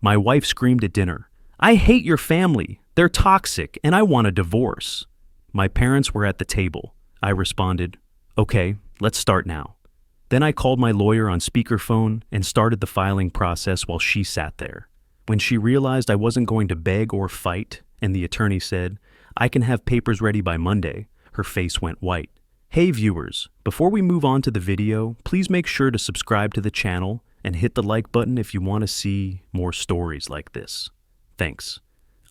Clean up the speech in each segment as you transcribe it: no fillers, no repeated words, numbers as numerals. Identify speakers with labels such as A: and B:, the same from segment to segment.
A: My wife screamed at dinner, "I hate your family. They're toxic, and I want a divorce." My parents were at the table. I responded, "Okay, let's start now." Then I called my lawyer on speakerphone and started the filing process while she sat there. When she realized I wasn't going to beg or fight, and the attorney said, "I can have papers ready by Monday," her face went white. Hey viewers, before we move on to the video, please make sure to subscribe to the channel and hit the like button if you want to see more stories like this. Thanks.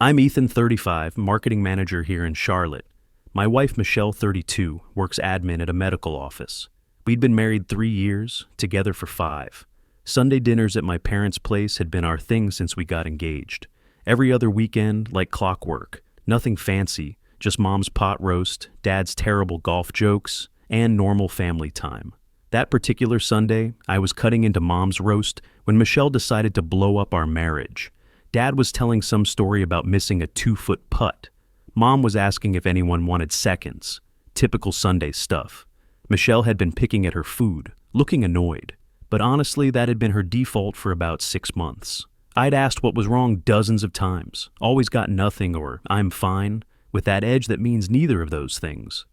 A: I'm Ethan, 35, marketing manager here in Charlotte. My wife, Michelle, 32, works admin at a medical office. We'd been married 3 years, together for 5. Sunday dinners at my parents' place had been our thing since we got engaged. Every other weekend, like clockwork. Nothing fancy, just mom's pot roast, dad's terrible golf jokes, and normal family time. That particular Sunday, I was cutting into mom's roast when Michelle decided to blow up our marriage. Dad was telling some story about missing a 2-foot putt. Mom was asking if anyone wanted seconds. Typical Sunday stuff. Michelle had been picking at her food, looking annoyed. But honestly, that had been her default for about 6 months. I'd asked what was wrong dozens of times, always got nothing or "I'm fine," with that edge that means neither of those things.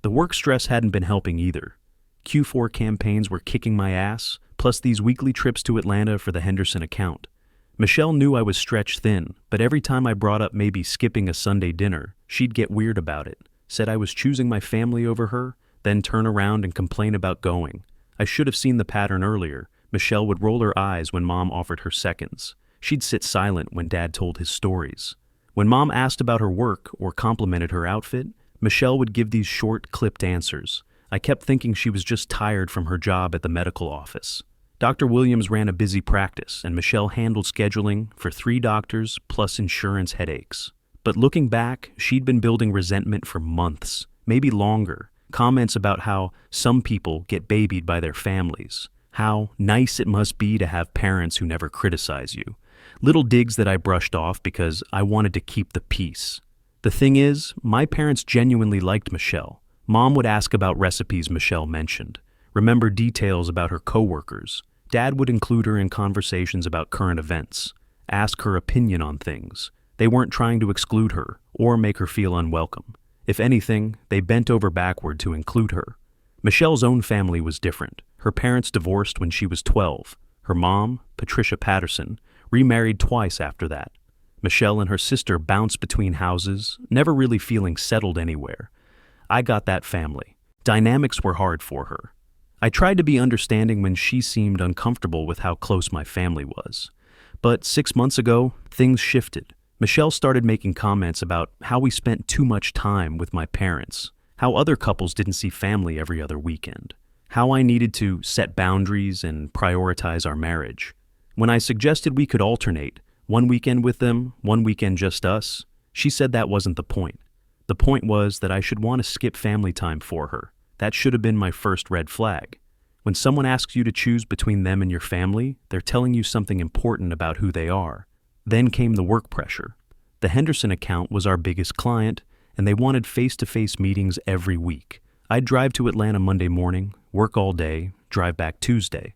A: The work stress hadn't been helping either. Q4 campaigns were kicking my ass, plus these weekly trips to Atlanta for the Henderson account. Michelle knew I was stretched thin, but every time I brought up maybe skipping a Sunday dinner, she'd get weird about it, said I was choosing my family over her, then turn around and complain about going. I should have seen the pattern earlier. Michelle would roll her eyes when Mom offered her seconds. She'd sit silent when Dad told his stories. When Mom asked about her work or complimented her outfit, Michelle would give these short, clipped answers. I kept thinking she was just tired from her job at the medical office. Dr. Williams ran a busy practice, and Michelle handled scheduling for 3 doctors plus insurance headaches. But looking back, she'd been building resentment for months, maybe longer. Comments about how some people get babied by their families, how nice it must be to have parents who never criticize you. Little digs that I brushed off because I wanted to keep the peace. The thing is, my parents genuinely liked Michelle. Mom would ask about recipes Michelle mentioned, remember details about her coworkers. Dad would include her in conversations about current events, ask her opinion on things. They weren't trying to exclude her or make her feel unwelcome. If anything, they bent over backward to include her. Michelle's own family was different. Her parents divorced when she was 12. Her mom, Patricia Patterson, remarried twice after that. Michelle and her sister bounced between houses, never really feeling settled anywhere. I got that family. Dynamics were hard for her. I tried to be understanding when she seemed uncomfortable with how close my family was. But 6 months ago, things shifted. Michelle started making comments about how we spent too much time with my parents, how other couples didn't see family every other weekend, how I needed to set boundaries and prioritize our marriage. When I suggested we could alternate, one weekend with them, one weekend just us, she said that wasn't the point. The point was that I should want to skip family time for her. That should have been my first red flag. When someone asks you to choose between them and your family, they're telling you something important about who they are. Then came the work pressure. The Henderson account was our biggest client, and they wanted face-to-face meetings every week. I'd drive to Atlanta Monday morning, work all day, drive back Tuesday.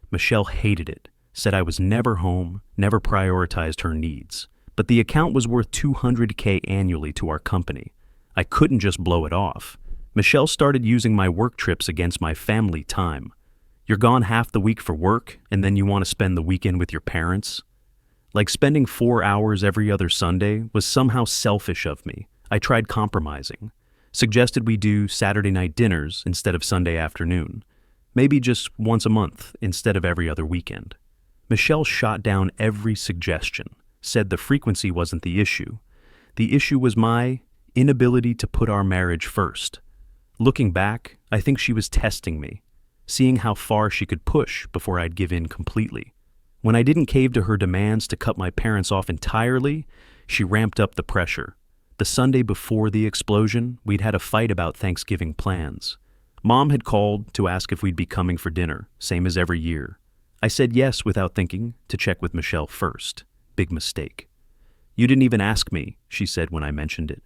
A: Michelle hated it, said I was never home, never prioritized her needs. But the account was worth $200K annually to our company. I couldn't just blow it off. Michelle started using my work trips against my family time. You're gone half the week for work, and then you want to spend the weekend with your parents? Like spending 4 hours every other Sunday was somehow selfish of me. I tried compromising. Suggested we do Saturday night dinners instead of Sunday afternoon. Maybe just once a month instead of every other weekend. Michelle shot down every suggestion, said the frequency wasn't the issue. The issue was my inability to put our marriage first. Looking back, I think she was testing me, seeing how far she could push before I'd give in completely. When I didn't cave to her demands to cut my parents off entirely, she ramped up the pressure. The Sunday before the explosion, we'd had a fight about Thanksgiving plans. Mom had called to ask if we'd be coming for dinner, same as every year. I said yes without thinking, to check with Michelle first. Big mistake. "You didn't even ask me," she said when I mentioned it.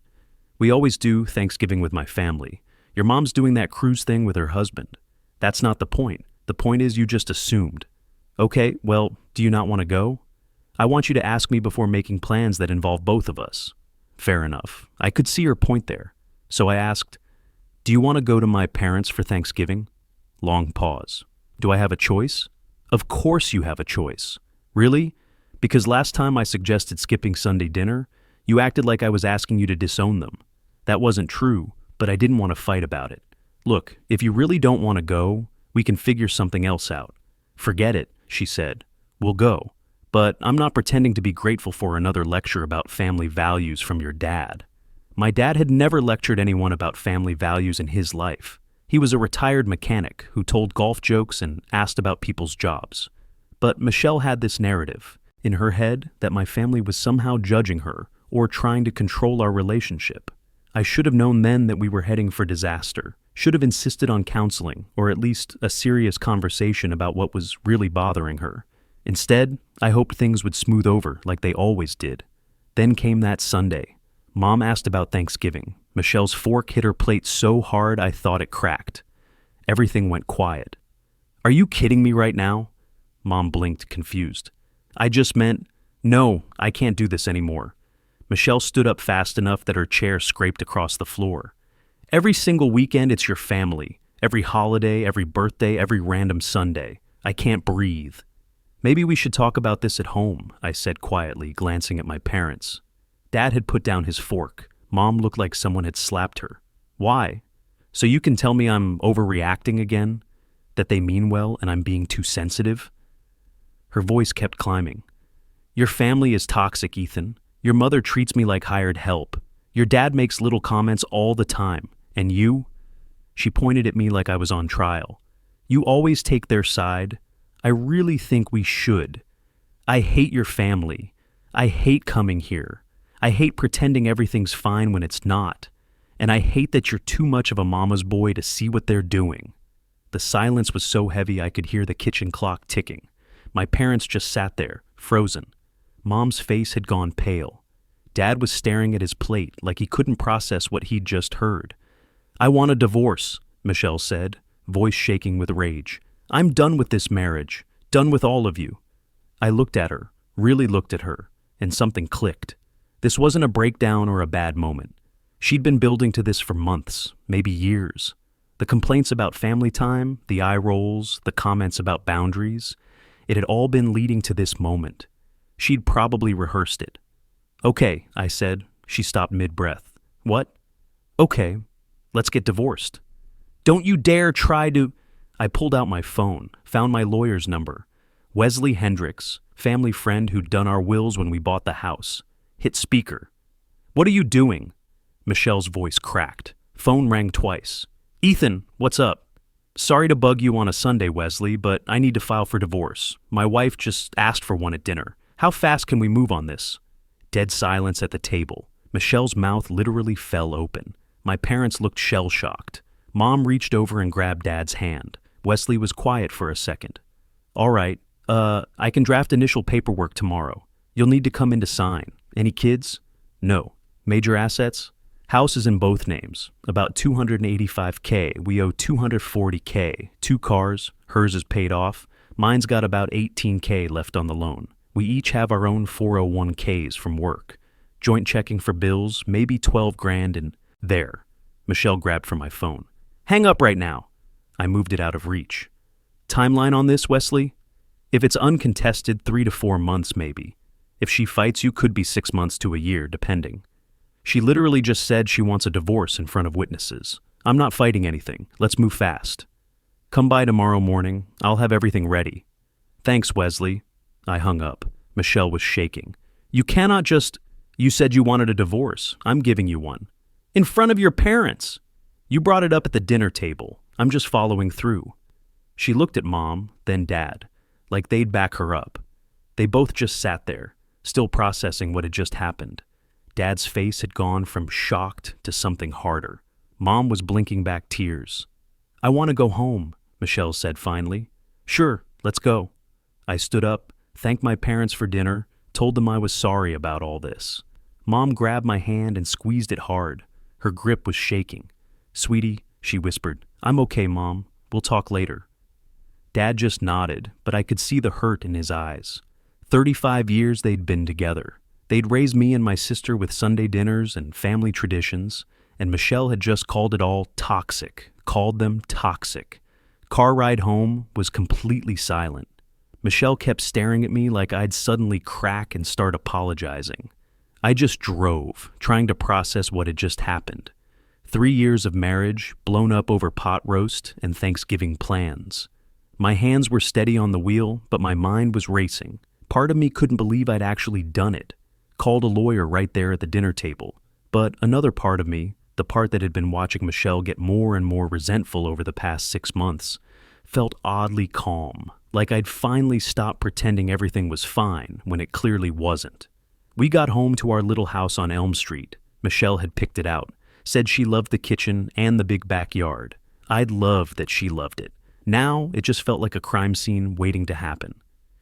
A: "We always do Thanksgiving with my family. Your mom's doing that cruise thing with her husband. That's not the point. The point is you just assumed." "Okay, well, do you not want to go?" I want you to ask me before making plans that involve both of us. Fair enough. I could see her point there. So I asked, do you want to go to my parents for Thanksgiving? Long pause. Do I have a choice? Of course you have a choice. Really? Because last time I suggested skipping Sunday dinner, you acted like I was asking you to disown them. That wasn't true, but I didn't want to fight about it. Look, if you really don't want to go, we can figure something else out. Forget it, she said. We'll go. But I'm not pretending to be grateful for another lecture about family values from your dad. My dad had never lectured anyone about family values in his life. He was a retired mechanic who told golf jokes and asked about people's jobs. But Michelle had this narrative in her head that my family was somehow judging her or trying to control our relationship. I should have known then that we were heading for disaster, should have insisted on counseling or at least a serious conversation about what was really bothering her. Instead, I hoped things would smooth over like they always did. Then came that Sunday. Mom asked about Thanksgiving. Michelle's fork hit her plate so hard I thought it cracked. Everything went quiet. Are you kidding me right now? Mom blinked, confused. I just meant, no, I can't do this anymore. Michelle stood up fast enough that her chair scraped across the floor. Every single weekend it's your family. Every holiday, every birthday, every random Sunday. I can't breathe. Maybe we should talk about this at home, I said quietly, glancing at my parents. Dad had put down his fork. Mom looked like someone had slapped her. Why? So you can tell me I'm overreacting again? That they mean well and I'm being too sensitive? Her voice kept climbing. Your family is toxic, Ethan. Your mother treats me like hired help. Your dad makes little comments all the time. And you? She pointed at me like I was on trial. You always take their side. I really think we should. I hate your family. I hate coming here. I hate pretending everything's fine when it's not. And I hate that you're too much of a mama's boy to see what they're doing. The silence was so heavy I could hear the kitchen clock ticking. My parents just sat there, frozen. Mom's face had gone pale. Dad was staring at his plate like he couldn't process what he'd just heard. I want a divorce, Michelle said, voice shaking with rage. I'm done with this marriage, done with all of you. I looked at her, really looked at her, and something clicked. This wasn't a breakdown or a bad moment. She'd been building to this for months, maybe years. The complaints about family time, the eye rolls, the comments about boundaries, it had all been leading to this moment. She'd probably rehearsed it. Okay, I said. She stopped mid-breath. What? Okay, let's get divorced. Don't you dare try to... I pulled out my phone, found my lawyer's number. Wesley Hendricks, family friend who'd done our wills when we bought the house. Hit speaker. What are you doing? Michelle's voice cracked. Phone rang twice. Ethan, what's up? Sorry to bug you on a Sunday, Wesley, but I need to file for divorce. My wife just asked for one at dinner. How fast can we move on this? Dead silence at the table. Michelle's mouth literally fell open. My parents looked shell-shocked. Mom reached over and grabbed Dad's hand. Wesley was quiet for a second. All right, I can draft initial paperwork tomorrow. You'll need to come in to sign. Any kids? No. Major assets? House is in both names. About $285K. We owe $240K. 2 cars. Hers is paid off. Mine's got about $18K left on the loan. We each have our own 401Ks from work. Joint checking for bills, maybe 12 grand and... There. Michelle grabbed for my phone. Hang up right now. I moved it out of reach. Timeline on this, Wesley? If it's uncontested, 3 to 4 months maybe. If she fights you, could be 6 months to a year, depending. She literally just said she wants a divorce in front of witnesses. I'm not fighting anything. Let's move fast. Come by tomorrow morning. I'll have everything ready. Thanks, Wesley. I hung up. Michelle was shaking. You cannot just... You said you wanted a divorce. I'm giving you one. In front of your parents. You brought it up at the dinner table. I'm just following through. She looked at Mom, then Dad, like they'd back her up. They both just sat there, still processing what had just happened. Dad's face had gone from shocked to something harder. Mom was blinking back tears. I want to go home, Michelle said finally. Sure, let's go. I stood up, thanked my parents for dinner, told them I was sorry about all this. Mom grabbed my hand and squeezed it hard. Her grip was shaking. Sweetie, she whispered, I'm okay, Mom. We'll talk later. Dad just nodded, but I could see the hurt in his eyes. 35 years they'd been together. They'd raised me and my sister with Sunday dinners and family traditions, and Michelle had just called it all toxic, called them toxic. Car ride home was completely silent. Michelle kept staring at me like I'd suddenly crack and start apologizing. I just drove, trying to process what had just happened. 3 years of marriage, blown up over pot roast and Thanksgiving plans. My hands were steady on the wheel, but my mind was racing. Part of me couldn't believe I'd actually done it. Called a lawyer right there at the dinner table. But another part of me, the part that had been watching Michelle get more and more resentful over the past 6 months, felt oddly calm, like I'd finally stopped pretending everything was fine when it clearly wasn't. We got home to our little house on Elm Street. Michelle had picked it out, said she loved the kitchen and the big backyard. I'd loved that she loved it. Now, it just felt like a crime scene waiting to happen.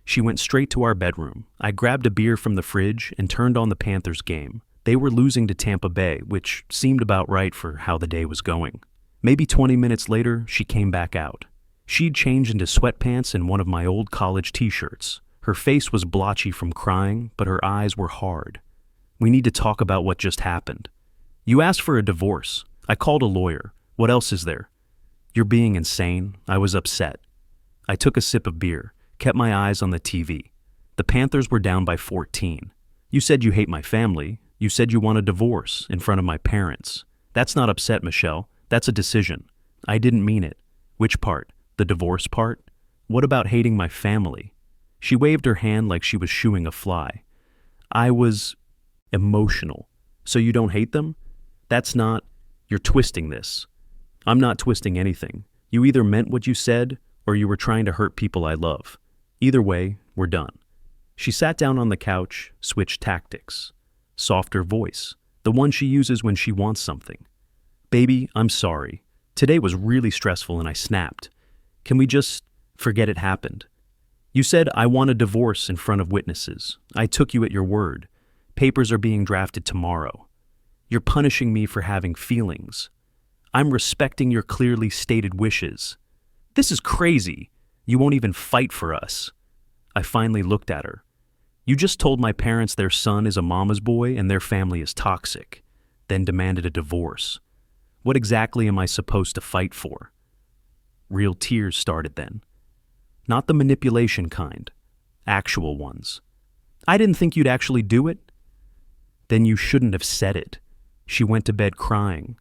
A: She went straight to our bedroom. I grabbed a beer from the fridge and turned on the Panthers game. They were losing to Tampa Bay, which seemed about right for how the day was going. Maybe 20 minutes later, she came back out. She'd changed into sweatpants and one of my old college t-shirts. Her face was blotchy from crying, but her eyes were hard. "We need to talk about what just happened. You asked for a divorce. I called a lawyer. What else is there?" "You're being insane." I was upset. I took a sip of beer, kept my eyes on the TV. The Panthers were down by 14. "You said you hate my family. You said you want a divorce in front of my parents. That's not upset, Michelle. That's a decision." "I didn't mean it." "Which part? The divorce part? What about hating my family?" She waved her hand like she was shooing a fly. "I was emotional." "So you don't hate them?" "That's not... You're twisting this." "I'm not twisting anything. You either meant what you said, or you were trying to hurt people I love. Either way, we're done." She sat down on the couch, switched tactics. Softer voice, the one she uses when she wants something. "Baby, I'm sorry. Today was really stressful and I snapped. Can we just forget it happened? You said I want a divorce in front of witnesses. I took you at your word. Papers are being drafted tomorrow. You're punishing me for having feelings. I'm respecting your clearly stated wishes. This is crazy. You won't even fight for us." I finally looked at her. "You just told my parents their son is a mama's boy and their family is toxic, then demanded a divorce. What exactly am I supposed to fight for?" Real tears started then. Not the manipulation kind, actual ones. "I didn't think you'd actually do it." "Then you shouldn't have said it." She went to bed crying.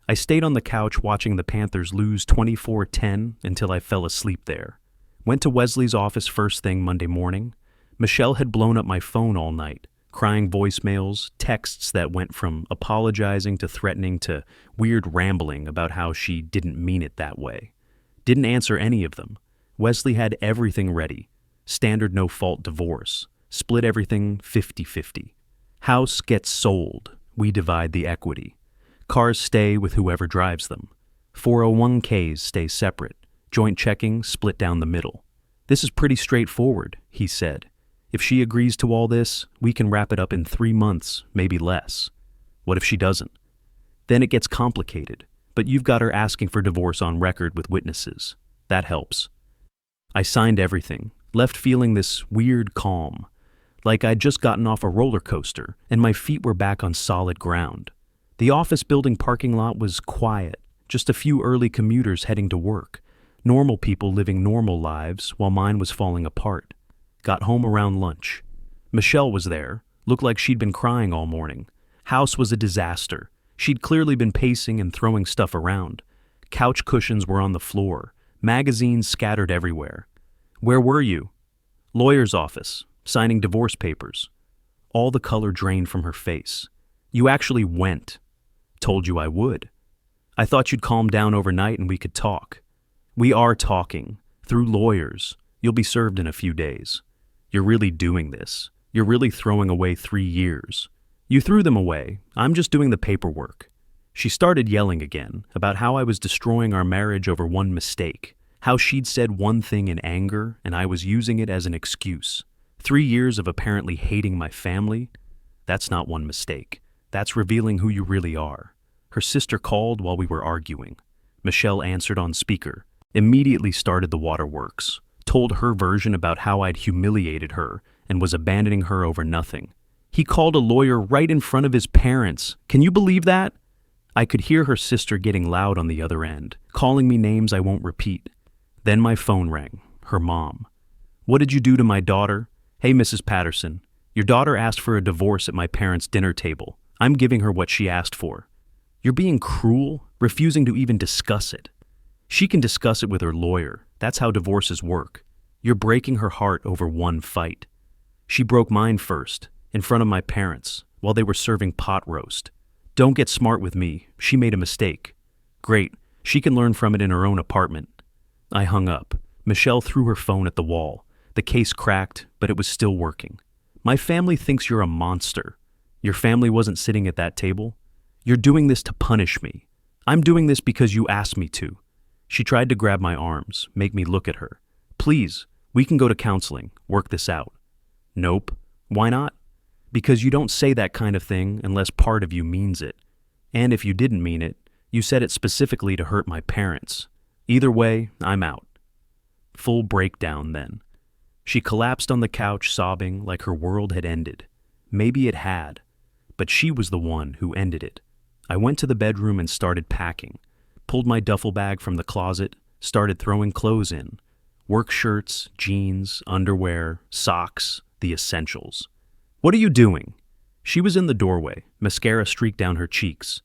A: I stayed on the couch watching the Panthers lose 24-10 until I fell asleep there. Went to Wesley's office first thing Monday morning. Michelle had blown up my phone all night, crying voicemails, texts that went from apologizing to threatening to weird rambling about how she didn't mean it that way. Didn't answer any of them. Wesley had everything ready. Standard no-fault divorce. Split everything 50-50. House gets sold. We divide the equity. Cars stay with whoever drives them. 401ks stay separate. Joint checking split down the middle. "This is pretty straightforward," he said. "If she agrees to all this, we can wrap it up in 3 months, maybe less." "What if she doesn't?" "Then it gets complicated, but you've got her asking for divorce on record with witnesses. That helps." I signed everything, left feeling this weird calm, like I'd just gotten off a roller coaster and my feet were back on solid ground. The office building parking lot was quiet, just a few early commuters heading to work, normal people living normal lives while mine was falling apart. Got home around lunch. Michelle was there, looked like she'd been crying all morning. House was a disaster. She'd clearly been pacing and throwing stuff around. Couch cushions were on the floor, magazines scattered everywhere. "Where were you?" "Lawyer's office, signing divorce papers." All the color drained from her face. "You actually went." "Told you I would. I thought you'd calm down overnight and we could talk." "We are talking. Through lawyers. You'll be served in a few days." "You're really doing this. You're really throwing away 3 years." "You threw them away. I'm just doing the paperwork." She started yelling again about how I was destroying our marriage over one mistake, how she'd said one thing in anger and I was using it as an excuse. 3 years of apparently hating my family? That's not one mistake. That's revealing who you really are. Her sister called while we were arguing. Michelle answered on speaker, immediately started the waterworks, told her version about how I'd humiliated her and was abandoning her over nothing. He called a lawyer right in front of his parents. Can you believe that? I could hear her sister getting loud on the other end, calling me names I won't repeat. Then my phone rang. Her mom. What did you do to my daughter? Hey, Mrs. Patterson. Your daughter asked for a divorce at my parents' dinner table. I'm giving her what she asked for. You're being cruel, refusing to even discuss it. She can discuss it with her lawyer. That's how divorces work. You're breaking her heart over one fight. She broke mine first, in front of my parents, while they were serving pot roast. Don't get smart with me. She made a mistake. Great. She can learn from it in her own apartment. I hung up. Michelle threw her phone at the wall. The case cracked, but it was still working. My family thinks you're a monster. Your family wasn't sitting at that table. You're doing this to punish me. I'm doing this because you asked me to. She tried to grab my arms, make me look at her. Please, we can go to counseling, work this out. Nope. Why not? Because you don't say that kind of thing unless part of you means it. And if you didn't mean it, you said it specifically to hurt my parents. Either way, I'm out. Full breakdown then. She collapsed on the couch sobbing like her world had ended. Maybe it had, but she was the one who ended it. I went to the bedroom and started packing, pulled my duffel bag from the closet, started throwing clothes in. Work shirts, jeans, underwear, socks, the essentials. What are you doing? She was in the doorway, mascara streaked down her cheeks.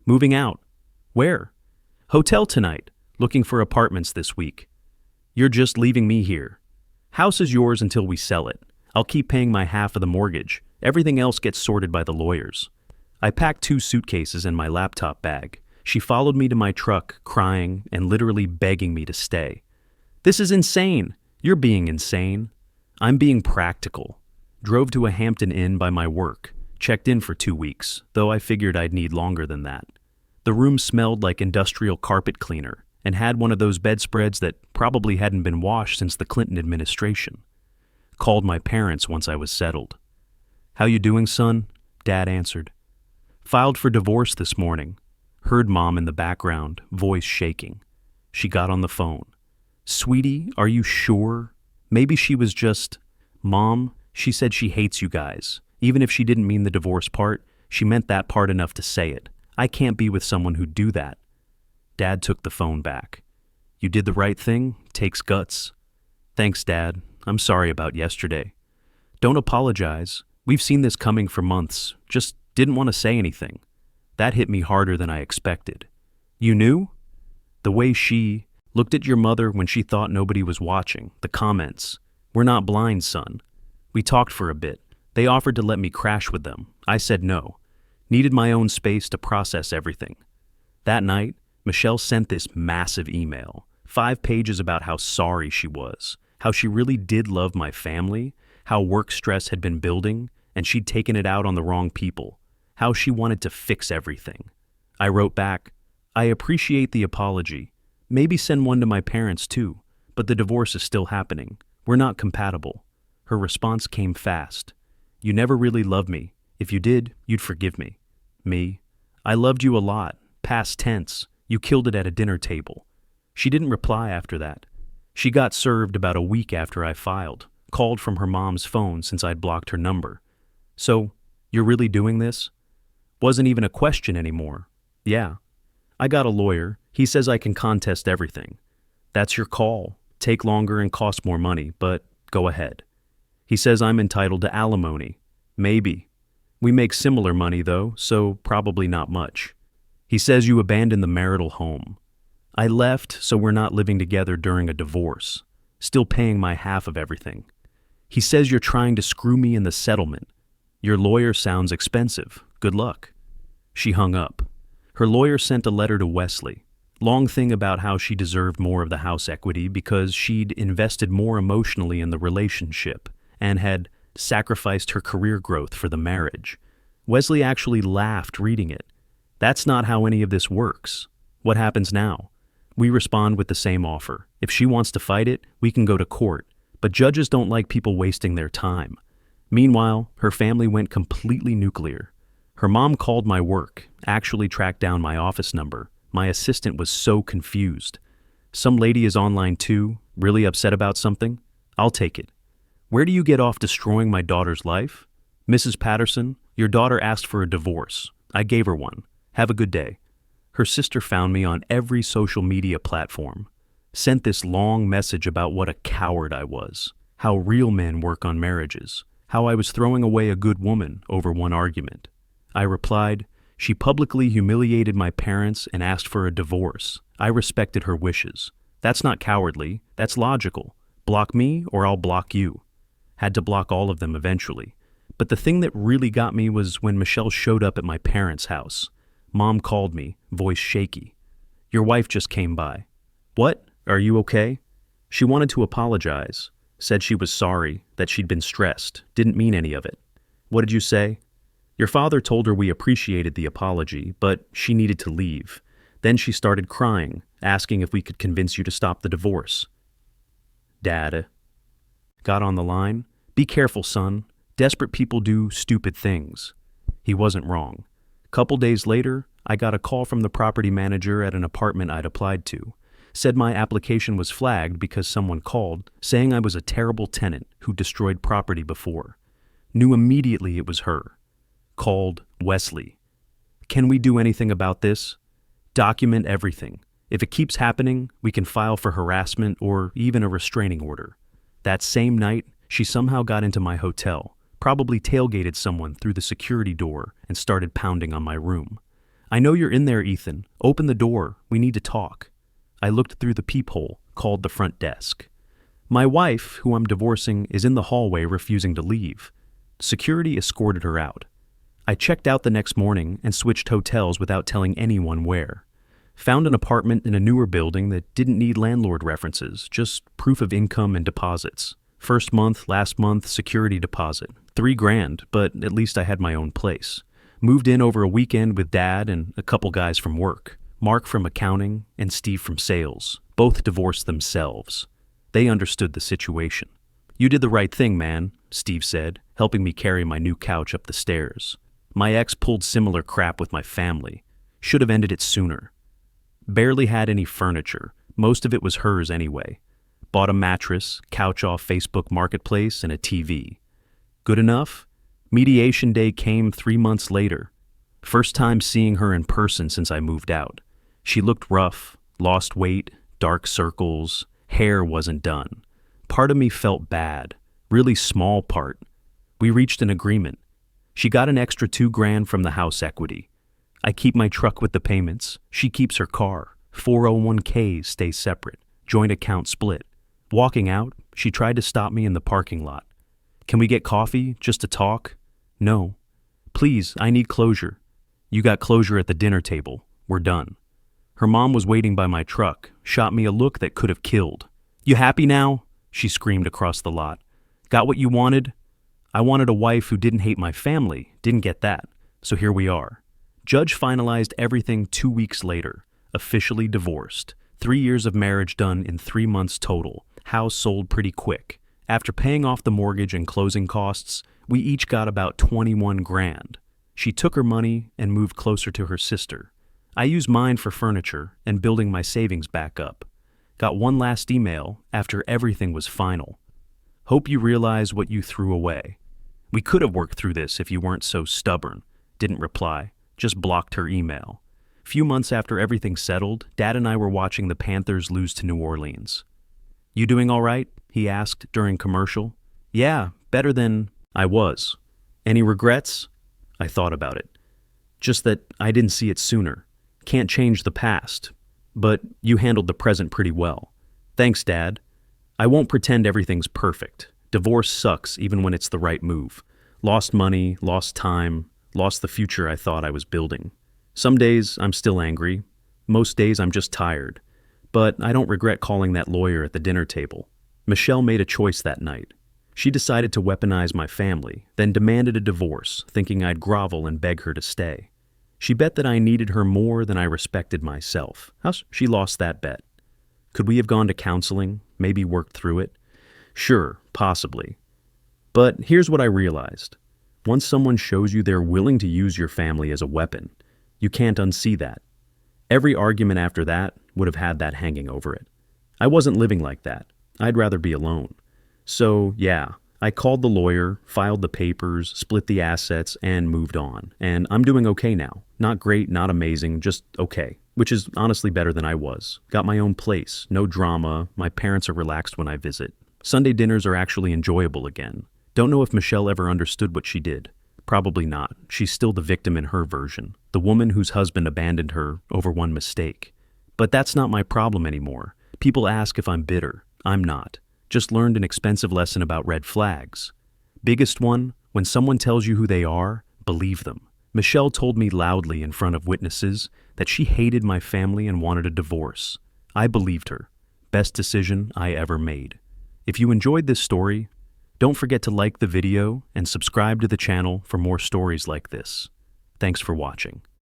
A: Moving out. Where? Hotel tonight, looking for apartments this week. You're just leaving me here. House is yours until we sell it. I'll keep paying my half of the mortgage. Everything else gets sorted by the lawyers. I packed 2 suitcases and my laptop bag. She followed me to my truck, crying and literally begging me to stay. This is insane. You're being insane. I'm being practical. Drove to a Hampton Inn by my work. Checked in for 2 weeks, though I figured I'd need longer than that. The room smelled like industrial carpet cleaner and had one of those bedspreads that probably hadn't been washed since the Clinton administration. Called my parents once I was settled. How you doing, son? Dad answered. Filed for divorce this morning. Heard Mom in the background, voice shaking. She got on the phone. Sweetie, are you sure? Maybe she was just... Mom, she said she hates you guys. Even if she didn't mean the divorce part, she meant that part enough to say it. I can't be with someone who'd do that. Dad took the phone back. You did the right thing. Takes guts. Thanks, Dad. I'm sorry about yesterday. Don't apologize. We've seen this coming for months. Just didn't want to say anything. That hit me harder than I expected. You knew? The way she looked at your mother when she thought nobody was watching. The comments. We're not blind, son. We talked for a bit. They offered to let me crash with them. I said no. Needed my own space to process everything. That night, Michelle sent this massive email. 5 pages about how sorry she was, how she really did love my family, how work stress had been building, and she'd taken it out on the wrong people, how she wanted to fix everything. I wrote back, I appreciate the apology. Maybe send one to my parents too, but the divorce is still happening. We're not compatible. Her response came fast. You never really loved me. If you did, you'd forgive me. Me? I loved you a lot. Past tense. You killed it at a dinner table. She didn't reply after that. She got served about a week after I filed, called from her mom's phone since I'd blocked her number. So, you're really doing this? Wasn't even a question anymore. Yeah. I got a lawyer. He says I can contest everything. That's your call. Take longer and cost more money, but go ahead. He says I'm entitled to alimony. Maybe. We make similar money though, so probably not much. He says you abandoned the marital home. I left, so we're not living together during a divorce. Still paying my half of everything. He says you're trying to screw me in the settlement. Your lawyer sounds expensive. Good luck. She hung up. Her lawyer sent a letter to Wesley. Long thing about how she deserved more of the house equity because she'd invested more emotionally in the relationship and had sacrificed her career growth for the marriage. Wesley actually laughed reading it. That's not how any of this works. What happens now? We respond with the same offer. If she wants to fight it, we can go to court. But judges don't like people wasting their time. Meanwhile, her family went completely nuclear. Her mom called my work, actually tracked down my office number. My assistant was so confused. Some lady is online too, really upset about something? I'll take it. Where do you get off destroying my daughter's life? Mrs. Patterson, your daughter asked for a divorce. I gave her one. Have a good day. Her sister found me on every social media platform. Sent this long message about what a coward I was, how real men work on marriages, how I was throwing away a good woman over one argument. I replied, she publicly humiliated my parents and asked for a divorce. I respected her wishes. That's not cowardly, that's logical. Block me or I'll block you. Had to block all of them eventually. But the thing that really got me was when Michelle showed up at my parents' house. Mom called me, voice shaky. Your wife just came by. What? Are you okay? She wanted to apologize. Said she was sorry, that she'd been stressed, didn't mean any of it. What did you say? Your father told her we appreciated the apology, but she needed to leave. Then she started crying, asking if we could convince you to stop the divorce. Dad got on the line. Be careful, son. Desperate people do stupid things. He wasn't wrong. Couple days later, I got a call from the property manager at an apartment I'd applied to. Said my application was flagged because someone called, saying I was a terrible tenant who destroyed property before. Knew immediately it was her. Called Wesley. Can we do anything about this? Document everything. If it keeps happening, we can file for harassment or even a restraining order. That same night, she somehow got into my hotel, probably tailgated someone through the security door and started pounding on my room. I know you're in there, Ethan. Open the door. We need to talk. I looked through the peephole, called the front desk. My wife, who I'm divorcing, is in the hallway refusing to leave. Security escorted her out. I checked out the next morning and switched hotels without telling anyone where. Found an apartment in a newer building that didn't need landlord references, just proof of income and deposits. First month, last month, security deposit. $3,000, but at least I had my own place. Moved in over a weekend with Dad and a couple guys from work. Mark from accounting and Steve from sales. Both divorced themselves. They understood the situation. You did the right thing, man, Steve said, helping me carry my new couch up the stairs. My ex pulled similar crap with my family. Should have ended it sooner. Barely had any furniture. Most of it was hers anyway. Bought a mattress, couch off Facebook Marketplace, and a TV. Good enough? Mediation day came 3 months later. First time seeing her in person since I moved out. She looked rough, lost weight, dark circles, hair wasn't done. Part of me felt bad, really small part. We reached an agreement. She got an extra $2,000 from the house equity. I keep my truck with the payments. She keeps her car. 401ks stay separate. Joint account split. Walking out, she tried to stop me in the parking lot. Can we get coffee, just to talk? No. Please, I need closure. You got closure at the dinner table. We're done. Her mom was waiting by my truck, shot me a look that could have killed. You happy now? She screamed across the lot. Got what you wanted? I wanted a wife who didn't hate my family, didn't get that. So here we are. Judge finalized everything 2 weeks later. Officially divorced. 3 years of marriage done in 3 months total. House sold pretty quick. After paying off the mortgage and closing costs, we each got about $21,000. She took her money and moved closer to her sister. I used mine for furniture and building my savings back up. Got one last email after everything was final. Hope you realize what you threw away. We could have worked through this if you weren't so stubborn. Didn't reply. Just blocked her email. Few months after everything settled, Dad and I were watching the Panthers lose to New Orleans. You doing all right? He asked during commercial. Yeah, better than I was. Any regrets? I thought about it. Just that I didn't see it sooner. Can't change the past. But you handled the present pretty well. Thanks, Dad. I won't pretend everything's perfect. Divorce sucks even when it's the right move. Lost money, lost time, lost the future I thought I was building. Some days I'm still angry. Most days I'm just tired. But I don't regret calling that lawyer at the dinner table. Michelle made a choice that night. She decided to weaponize my family, then demanded a divorce, thinking I'd grovel and beg her to stay. She bet that I needed her more than I respected myself. She lost that bet. Could we have gone to counseling, maybe worked through it? Sure, possibly. But here's what I realized. Once someone shows you they're willing to use your family as a weapon, you can't unsee that. Every argument after that would have had that hanging over it. I wasn't living like that. I'd rather be alone. So, yeah, I called the lawyer, filed the papers, split the assets, and moved on. And I'm doing okay now. Not great, not amazing, just okay. Which is honestly better than I was. Got my own place, no drama, my parents are relaxed when I visit. Sunday dinners are actually enjoyable again. Don't know if Michelle ever understood what she did. Probably not. She's still the victim in her version. The woman whose husband abandoned her over one mistake. But that's not my problem anymore. People ask if I'm bitter. I'm not. Just learned an expensive lesson about red flags. Biggest one, when someone tells you who they are, believe them. Michelle told me loudly in front of witnesses that she hated my family and wanted a divorce. I believed her. Best decision I ever made. If you enjoyed this story, don't forget to like the video and subscribe to the channel for more stories like this. Thanks for watching.